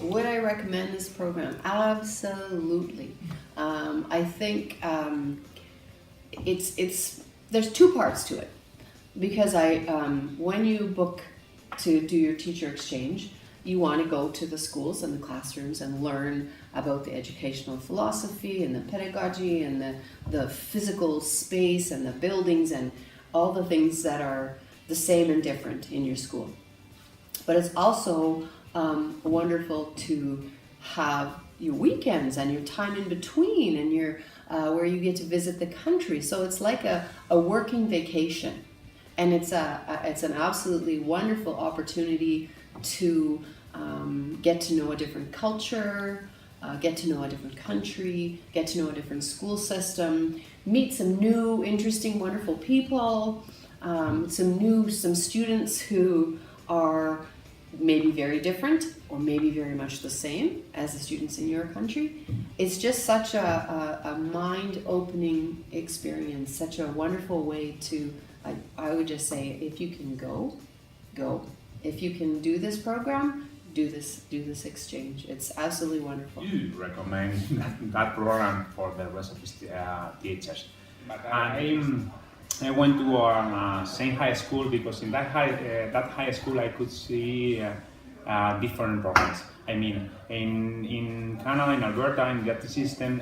would I recommend this program? Absolutely. I think there's two parts to it, because when you book to do your teacher exchange, you want to go to the schools and the classrooms and learn about the educational philosophy and the pedagogy and the physical space and the buildings and all the things that are the same and different in your school. But it's also wonderful to have your weekends and your time in between and your where you get to visit the country. So it's like a working vacation, and it's an absolutely wonderful opportunity to get to know a different culture, get to know a different country, get to know a different school system, meet some new, interesting, wonderful people, some students who are maybe very different or maybe very much the same as the students in your country. It's just such a mind-opening experience, such a wonderful way to, I would just say, if you can go. If you can do this program, do this exchange. It's absolutely wonderful. You recommend that program for the rest of the teachers. But I went to same high school, because in that high school I could see different programs. I mean, in Canada, in Alberta, in the system,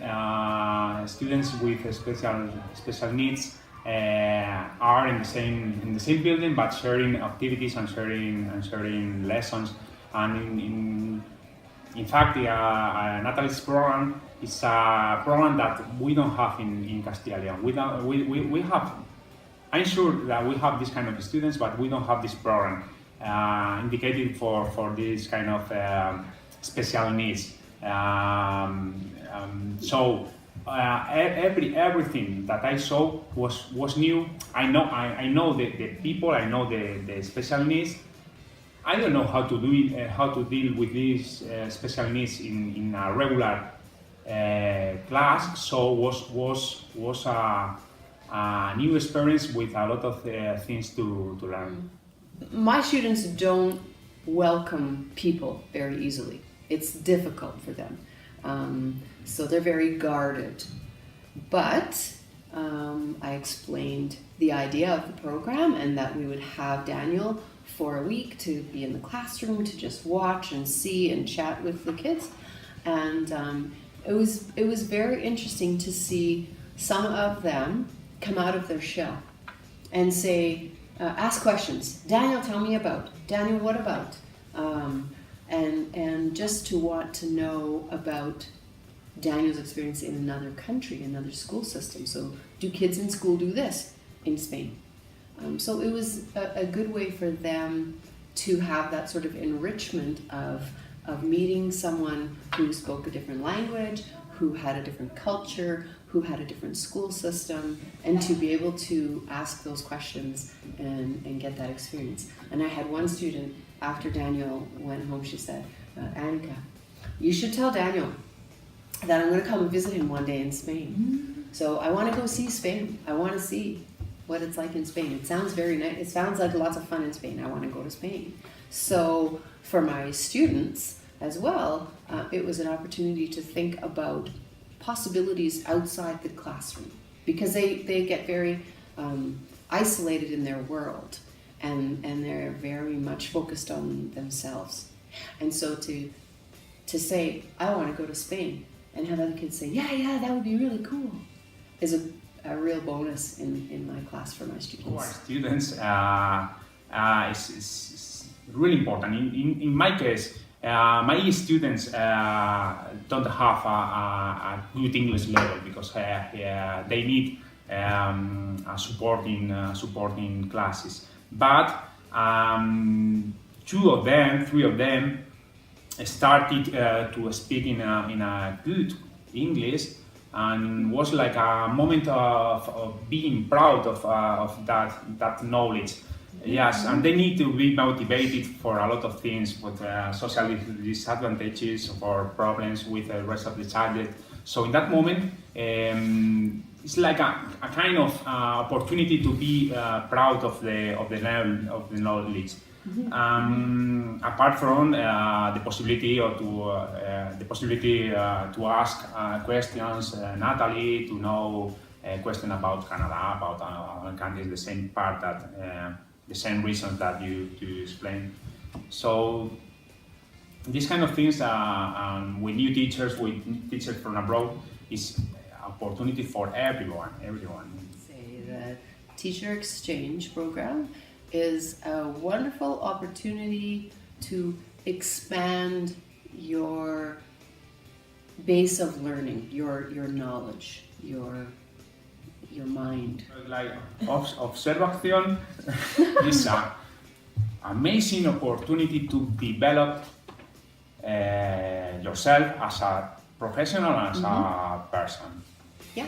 students with special needs are in the same building, but sharing activities and sharing lessons. And in fact, Natalie's program is a program that we don't have in Castilla and León. We have. I'm sure that we have this kind of students, but we don't have this program indicated for this kind of special needs. So everything that I saw was new. I know the people. I know the special needs. I don't know how to do it, how to deal with these special needs in a regular class. So was a new experience with a lot of things to learn. My students don't welcome people very easily. It's difficult for them. So they're very guarded. But I explained the idea of the program, and that we would have Daniel for a week to be in the classroom, to just watch and see and chat with the kids. And it was very interesting to see some of them come out of their shell and say, ask questions. Daniel, tell me about. Daniel, what about? And just to want to know about Daniel's experience in another country, another school system. So do kids in school do this in Spain? So it was a good way for them to have that sort of enrichment of meeting someone who spoke a different language, who had a different culture, who had a different school system, and to be able to ask those questions and get that experience. And I had one student, after Daniel went home, she said, Annika, you should tell Daniel that I'm going to come and visit him one day in Spain. Mm-hmm. So I want to go see Spain. I want to see what it's like in Spain. It sounds very nice. It sounds like lots of fun in Spain. I want to go to Spain. So for my students as well, it was an opportunity to think about possibilities outside the classroom, because they get very isolated in their world, and they're very much focused on themselves. And so to say, I want to go to Spain, and have other kids say, yeah, that would be really cool, is a real bonus in my class for my students. For students, it's really important. In my case, my students don't have a good English level, because they need supporting classes. But 3 of them started to speak in a good English, and was like a moment of being proud of that knowledge. Yes, and they need to be motivated for a lot of things, with social disadvantages or problems with the rest of the subject. So in that moment, it's like a kind of opportunity to be proud of the knowledge. Apart from the possibility to ask questions, Natalie, to know question about Canada, about our countries, the same part that the same reasons that you explained. So these kind of things with new teachers, from abroad, is opportunity for everyone. Say the teacher exchange program is a wonderful opportunity to expand your base of learning, your knowledge, your mind. Like Observación is an amazing opportunity to develop yourself as a professional, as a person. Yeah.